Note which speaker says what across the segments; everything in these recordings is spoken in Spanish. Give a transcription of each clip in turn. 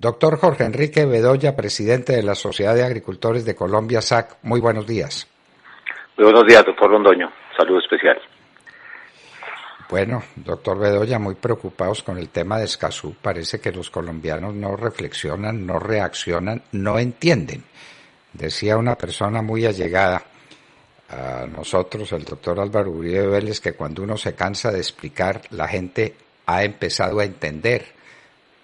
Speaker 1: Doctor Jorge Enrique Bedoya, presidente de la Sociedad de Agricultores de Colombia, SAC, muy buenos días.
Speaker 2: Muy buenos días, doctor Londoño. Saludo especial.
Speaker 1: Bueno, doctor Bedoya, muy preocupados con el tema de Escazú. Parece que los colombianos no reflexionan, no reaccionan, no entienden. Decía una persona muy allegada a nosotros, el doctor Álvaro Uribe Vélez, que cuando uno se cansa de explicar, la gente ha empezado a entender.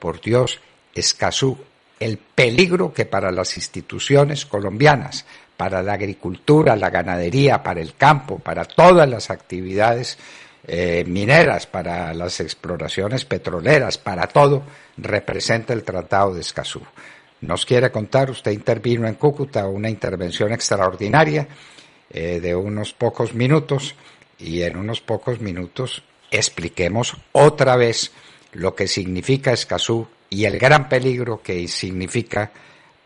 Speaker 1: Por Dios, Escazú, el peligro que para las instituciones colombianas, para la agricultura, la ganadería, para el campo, para todas las actividades mineras, para las exploraciones petroleras, para todo, representa el Tratado de Escazú. Nos quiere contar, usted intervino en Cúcuta, una intervención extraordinaria de unos pocos minutos, y en unos pocos minutos expliquemos otra vez lo que significa Escazú y el gran peligro que significa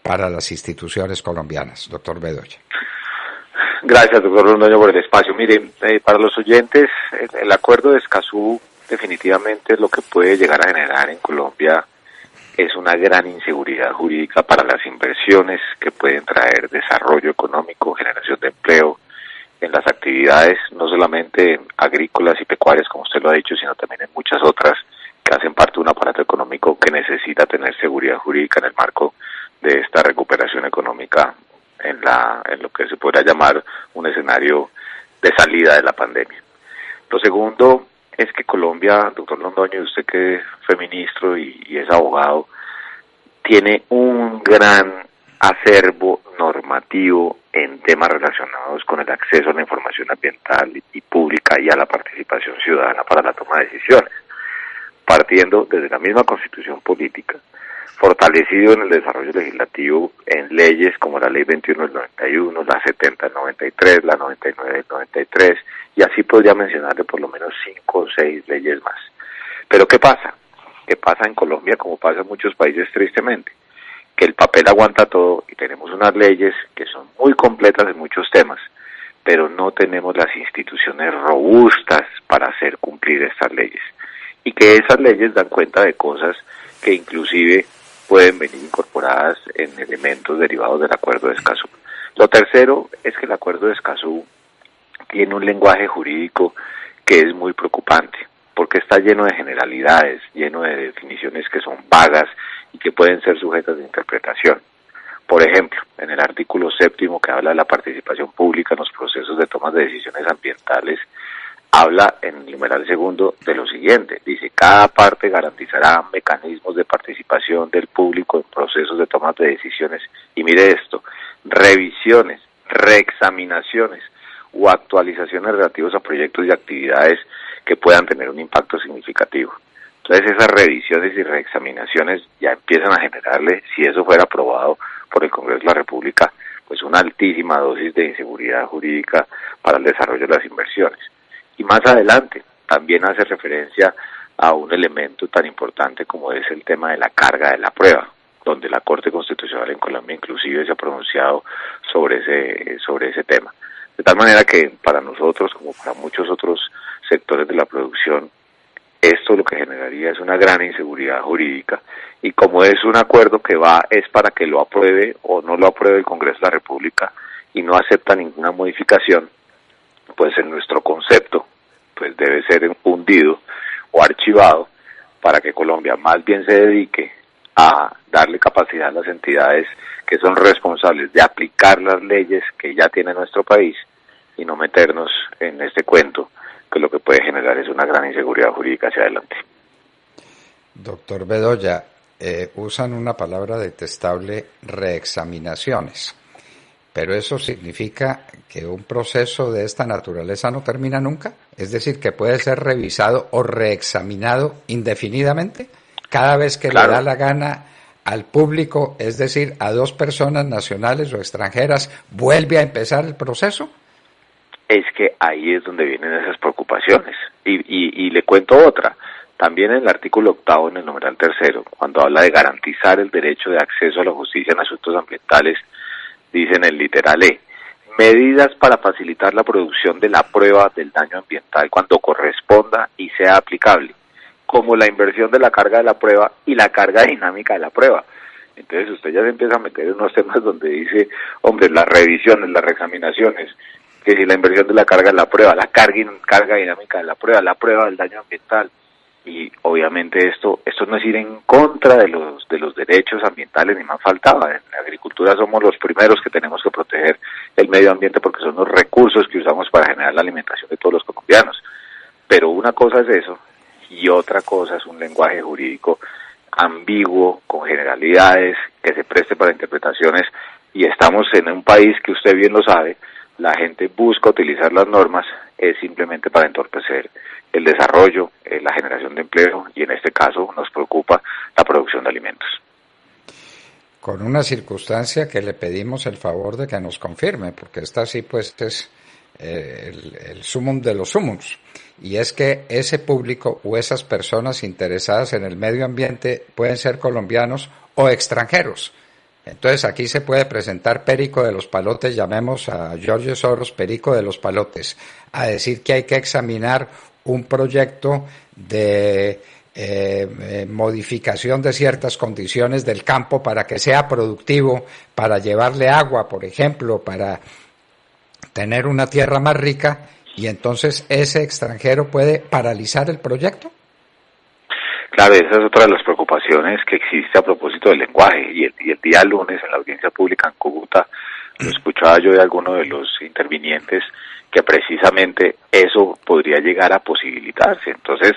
Speaker 1: para las instituciones colombianas. Doctor Bedoya.
Speaker 2: Gracias, doctor Londoño, por el espacio. Mire, para los oyentes, el acuerdo de Escazú definitivamente lo que puede llegar a generar en Colombia es una gran inseguridad jurídica para las inversiones que pueden traer desarrollo económico, generación de empleo en las actividades, no solamente agrícolas y pecuarias, como usted lo ha dicho, sino también en muchas otras que hacen parte de un aparato económico que necesita tener seguridad jurídica en el marco de esta recuperación económica en lo que se podría llamar un escenario de salida de la pandemia. Lo segundo es que Colombia, doctor Londoño, usted que fue ministro y es abogado, tiene un gran acervo normativo en temas relacionados con el acceso a la información ambiental y pública y a la participación ciudadana para la toma de decisiones, partiendo desde la misma constitución política, fortalecido en el desarrollo legislativo en leyes como la Ley 21 del 91, la 70 del 93, la 99 del 93, y así podría mencionarle por lo menos 5 o 6 leyes más. Pero ¿qué pasa? ¿Qué pasa en Colombia como pasa en muchos países tristemente? Que el papel aguanta todo y tenemos unas leyes que son muy completas en muchos temas, pero no tenemos las instituciones robustas para hacer cumplir estas leyes. Y que esas leyes dan cuenta de cosas que inclusive pueden venir incorporadas en elementos derivados del Acuerdo de Escazú. Lo tercero es que el Acuerdo de Escazú tiene un lenguaje jurídico que es muy preocupante, porque está lleno de generalidades, lleno de definiciones que son vagas y que pueden ser sujetas de interpretación. Por ejemplo, en el artículo 7º que habla de la participación pública en los procesos de toma de decisiones ambientales, habla en el numeral 2 de lo siguiente, dice, cada parte garantizará mecanismos de participación del público en procesos de toma de decisiones, y mire esto, revisiones, reexaminaciones o actualizaciones relativas a proyectos y actividades que puedan tener un impacto significativo. Entonces esas revisiones y reexaminaciones ya empiezan a generarle, si eso fuera aprobado por el Congreso de la República, pues una altísima dosis de inseguridad jurídica para el desarrollo de las inversiones. Y más adelante también hace referencia a un elemento tan importante como es el tema de la carga de la prueba, donde la Corte Constitucional en Colombia inclusive se ha pronunciado sobre ese tema. De tal manera que para nosotros, como para muchos otros sectores de la producción, esto lo que generaría es una gran inseguridad jurídica, y como es un acuerdo que es para que lo apruebe o no lo apruebe el Congreso de la República y no acepta ninguna modificación, pues en nuestro concepto pues debe ser hundido o archivado para que Colombia más bien se dedique a darle capacidad a las entidades que son responsables de aplicar las leyes que ya tiene nuestro país y no meternos en este cuento que lo que puede generar es una gran inseguridad jurídica hacia adelante.
Speaker 1: Doctor Bedoya, usan una palabra detestable, reexaminaciones. Pero eso significa que un proceso de esta naturaleza no termina nunca, es decir, que puede ser revisado o reexaminado indefinidamente cada vez que le da la gana al público, es decir, a dos personas nacionales o extranjeras, vuelve a empezar el proceso.
Speaker 2: Es que ahí es donde vienen esas preocupaciones. Y le cuento otra. También en el artículo 8, en el numeral 3, cuando habla de garantizar el derecho de acceso a la justicia en asuntos ambientales, dice en el literal E, medidas para facilitar la producción de la prueba del daño ambiental cuando corresponda y sea aplicable, como la inversión de la carga de la prueba y la carga dinámica de la prueba. Entonces usted ya se empieza a meter en unos temas donde dice, hombre, las revisiones, las reexaminaciones, que si la inversión de la carga de la prueba, la carga dinámica de la prueba del daño ambiental. Y obviamente esto no es ir en contra de los derechos ambientales, ni más faltaba. En la agricultura somos los primeros que tenemos que proteger el medio ambiente porque son los recursos que usamos para generar la alimentación de todos los colombianos. Pero una cosa es eso y otra cosa es un lenguaje jurídico ambiguo, con generalidades, que se preste para interpretaciones, y estamos en un país que usted bien lo sabe, la gente busca utilizar las normas es simplemente para entorpecer el desarrollo, la generación de empleo, y en este caso nos preocupa la producción de alimentos.
Speaker 1: Con una circunstancia que le pedimos el favor de que nos confirme, porque esta sí pues es el sumum de los sumums, y es que ese público o esas personas interesadas en el medio ambiente pueden ser colombianos o extranjeros. Entonces aquí se puede presentar Perico de los Palotes, llamemos a George Soros Perico de los Palotes, a decir que hay que examinar un proyecto de modificación de ciertas condiciones del campo para que sea productivo, para llevarle agua, por ejemplo, para tener una tierra más rica, y entonces ese extranjero puede paralizar el proyecto.
Speaker 2: Claro, esa es otra de las preocupaciones que existe a propósito del lenguaje, y el día lunes en la audiencia pública en Cúcuta lo escuchaba yo de alguno de los intervinientes que precisamente eso podría llegar a posibilitarse. Entonces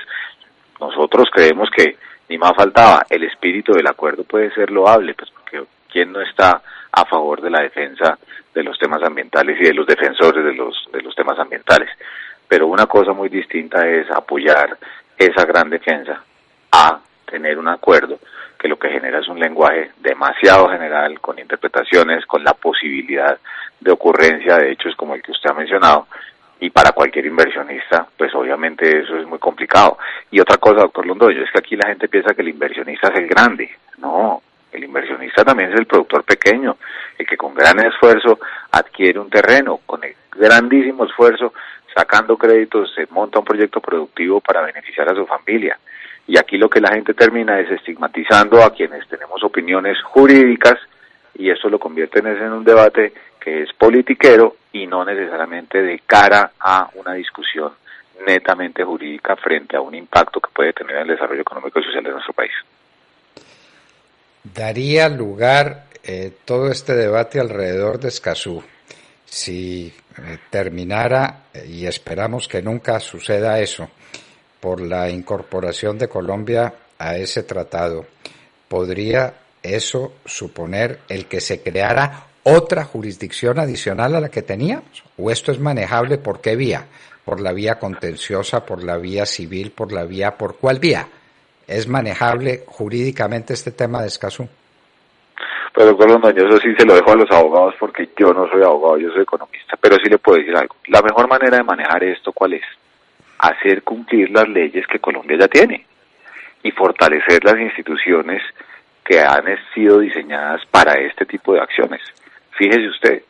Speaker 2: nosotros creemos que ni más faltaba, el espíritu del acuerdo puede ser loable, pues porque ¿quién no está a favor de la defensa de los temas ambientales y de los defensores de los temas ambientales? Pero una cosa muy distinta es apoyar esa gran defensa a tener un acuerdo que lo que genera es un lenguaje demasiado general, con interpretaciones, con la posibilidad de ocurrencia de hechos como el que usted ha mencionado, y para cualquier inversionista, pues obviamente eso es muy complicado. Y otra cosa, doctor Londoño, es que aquí la gente piensa que el inversionista es el grande. No, el inversionista también es el productor pequeño, el que con gran esfuerzo adquiere un terreno, con el grandísimo esfuerzo, sacando créditos, se monta un proyecto productivo para beneficiar a su familia. Y aquí lo que la gente termina es estigmatizando a quienes tenemos opiniones jurídicas, y eso lo convierte en un debate que es politiquero y no necesariamente de cara a una discusión netamente jurídica frente a un impacto que puede tener en el desarrollo económico y social de nuestro país.
Speaker 1: Daría lugar todo este debate alrededor de Escazú si terminara, y esperamos que nunca suceda eso, por la incorporación de Colombia a ese tratado. ¿Podría eso suponer el que se creara otra jurisdicción adicional a la que teníamos? ¿O esto es manejable por qué vía? ¿Por la vía contenciosa, por la vía civil, por cuál vía? ¿Es manejable jurídicamente este tema de Escazú?
Speaker 2: Pues doctor Londoño, eso sí se lo dejo a los abogados porque yo no soy abogado, yo soy economista, pero sí le puedo decir algo. La mejor manera de manejar esto, ¿cuál es? Hacer cumplir las leyes que Colombia ya tiene y fortalecer las instituciones que han sido diseñadas para este tipo de acciones. Fíjese usted,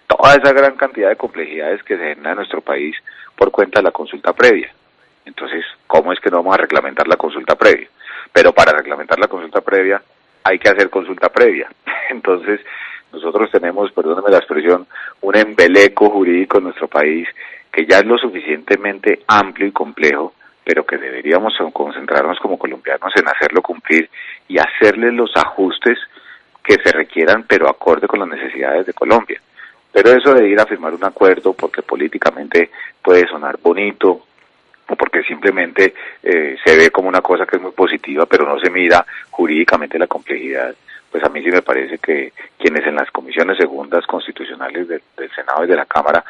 Speaker 2: toda esa gran cantidad de complejidades que se generan en nuestro país por cuenta de la consulta previa. Entonces, ¿cómo es que no vamos a reglamentar la consulta previa? Pero para reglamentar la consulta previa hay que hacer consulta previa. Entonces, nosotros tenemos, perdóneme la expresión, un embeleco jurídico en nuestro país que ya es lo suficientemente amplio y complejo, pero que deberíamos concentrarnos como colombianos en hacerlo cumplir y hacerle los ajustes que se requieran, pero acorde con las necesidades de Colombia. Pero eso de ir a firmar un acuerdo porque políticamente puede sonar bonito, o porque simplemente se ve como una cosa que es muy positiva, pero no se mira jurídicamente la complejidad, pues a mí sí me parece que quienes en las comisiones segundas constitucionales del Senado y de la Cámara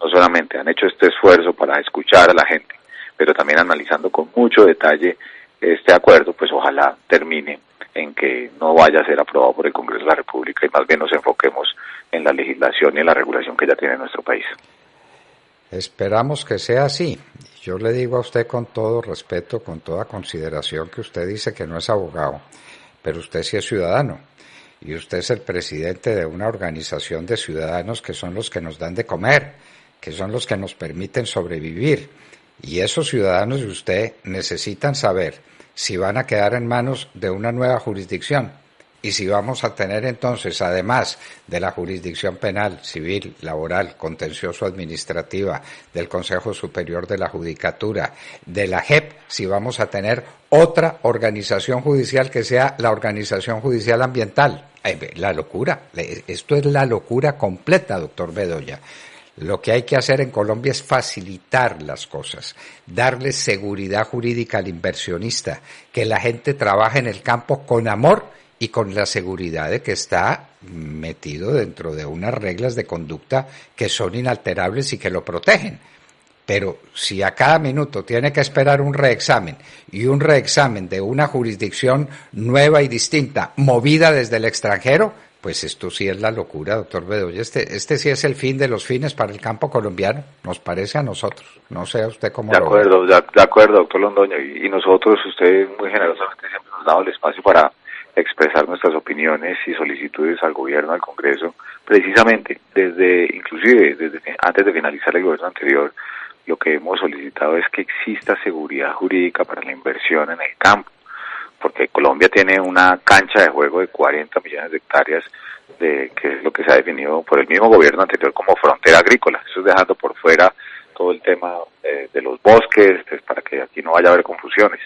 Speaker 2: no solamente han hecho este esfuerzo para escuchar a la gente, pero también analizando con mucho detalle este acuerdo, pues ojalá termine en que no vaya a ser aprobado por el Congreso de la República y más bien nos enfoquemos en la legislación y en la regulación que ya tiene nuestro país.
Speaker 1: Esperamos que sea así. Yo le digo a usted con todo respeto, con toda consideración, que usted dice que no es abogado, pero usted sí es ciudadano. Y usted es el presidente de una organización de ciudadanos que son los que nos dan de comer, que son los que nos permiten sobrevivir. Y esos ciudadanos de usted necesitan saber si van a quedar en manos de una nueva jurisdicción. Y si vamos a tener entonces, además de la jurisdicción penal, civil, laboral, contencioso administrativa, del Consejo Superior de la Judicatura, de la JEP, si vamos a tener otra organización judicial que sea la Organización Judicial Ambiental. La locura, esto es la locura completa, doctor Bedoya. Lo que hay que hacer en Colombia es facilitar las cosas, darle seguridad jurídica al inversionista, que la gente trabaje en el campo con amor y con la seguridad de que está metido dentro de unas reglas de conducta que son inalterables y que lo protegen. Pero si a cada minuto tiene que esperar un reexamen y un reexamen de una jurisdicción nueva y distinta, movida desde el extranjero, pues esto sí es la locura, doctor Bedoya. Este sí es el fin de los fines para el campo colombiano, nos parece a nosotros. No sé a usted cómo lo ve.
Speaker 2: De acuerdo, doctor Londoño. Y nosotros, usted muy generosamente siempre nos ha dado el espacio para expresar nuestras opiniones y solicitudes al gobierno, al Congreso, precisamente inclusive desde antes de finalizar el gobierno anterior, lo que hemos solicitado es que exista seguridad jurídica para la inversión en el campo, porque Colombia tiene una cancha de juego de 40 millones de hectáreas, que es lo que se ha definido por el mismo gobierno anterior como frontera agrícola. Eso es dejando por fuera todo el tema de los bosques, para que aquí no vaya a haber confusiones.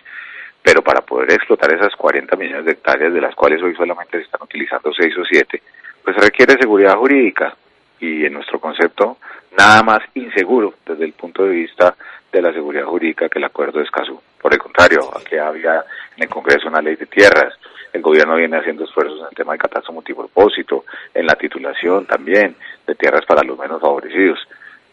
Speaker 2: Pero para poder explotar esas 40 millones de hectáreas, de las cuales hoy solamente se están utilizando 6 o 7, pues se requiere seguridad jurídica, y en nuestro concepto, nada más inseguro desde el punto de vista de la seguridad jurídica que el acuerdo de Escazú. Por el contrario, aquí había en el Congreso una ley de tierras, el gobierno viene haciendo esfuerzos en el tema de catastro multipropósito, en la titulación también de tierras para los menos favorecidos,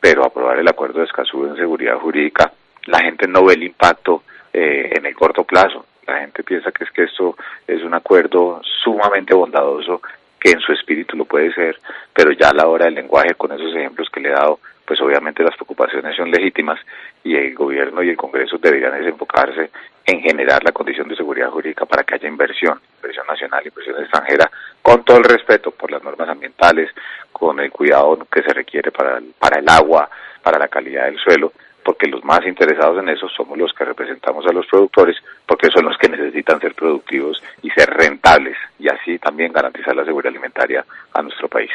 Speaker 2: pero aprobar el acuerdo de Escazú en seguridad jurídica, la gente no ve el impacto en el corto plazo. La gente piensa que esto es un acuerdo sumamente bondadoso, que en su espíritu lo puede ser, pero ya a la hora del lenguaje, con esos ejemplos que le he dado, pues obviamente las preocupaciones son legítimas, y el gobierno y el Congreso deberían enfocarse en generar la condición de seguridad jurídica para que haya inversión nacional, inversión extranjera, con todo el respeto por las normas ambientales, con el cuidado que se requiere para el agua, para la calidad del suelo, porque los más interesados en eso somos los que representamos a los productores, porque son los que necesitan ser productivos y ser rentables, y así también garantizar la seguridad alimentaria a nuestro país.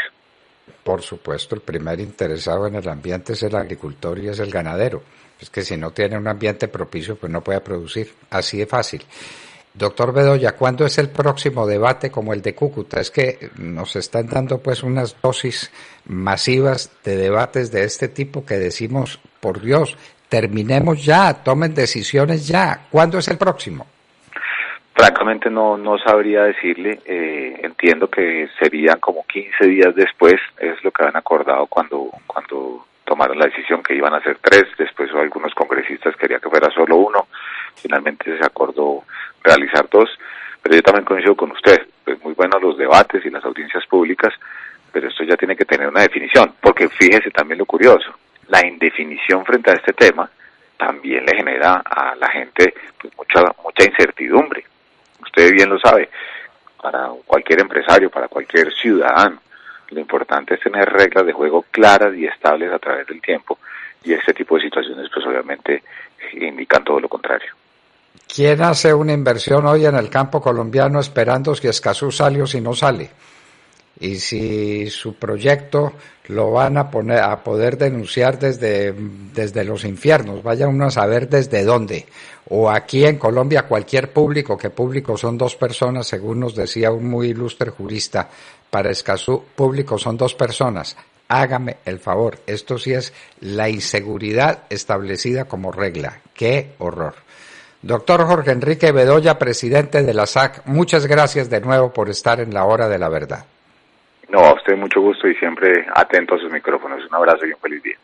Speaker 1: Por supuesto, el primer interesado en el ambiente es el agricultor y es el ganadero. Es que si no tiene un ambiente propicio, pues no puede producir. Así de fácil. Doctor Bedoya, ¿cuándo es el próximo debate como el de Cúcuta? Es que nos están dando pues unas dosis masivas de debates de este tipo que decimos, por Dios, terminemos ya, tomen decisiones ya. ¿Cuándo es el próximo?
Speaker 2: Francamente no sabría decirle, entiendo que serían como 15 días después, es lo que han acordado cuando tomaron la decisión que iban a ser 3, después algunos congresistas querían que fuera solo 1, finalmente se acordó realizar 2, pero yo también coincido con usted, pues muy buenos los debates y las audiencias públicas, pero esto ya tiene que tener una definición, porque fíjese también lo curioso, la indefinición frente a este tema también le genera a la gente pues mucha incertidumbre. Usted bien lo sabe, para cualquier empresario, para cualquier ciudadano, lo importante es tener reglas de juego claras y estables a través del tiempo, y este tipo de situaciones pues obviamente indican todo lo contrario.
Speaker 1: ¿Quién hace una inversión hoy en el campo colombiano esperando si Escazú sale o si no sale? Y si su proyecto lo van a poder denunciar desde los infiernos, vaya uno a saber desde dónde. O aquí en Colombia cualquier público, que público son 2 personas, según nos decía un muy ilustre jurista, para Escazú público son 2 personas. Hágame el favor, esto sí es la inseguridad establecida como regla. ¡Qué horror! Doctor Jorge Enrique Bedoya, presidente de la SAC, muchas gracias de nuevo por estar en la hora de la verdad.
Speaker 2: No, a usted mucho gusto y siempre atento a sus micrófonos. Un abrazo y un feliz día.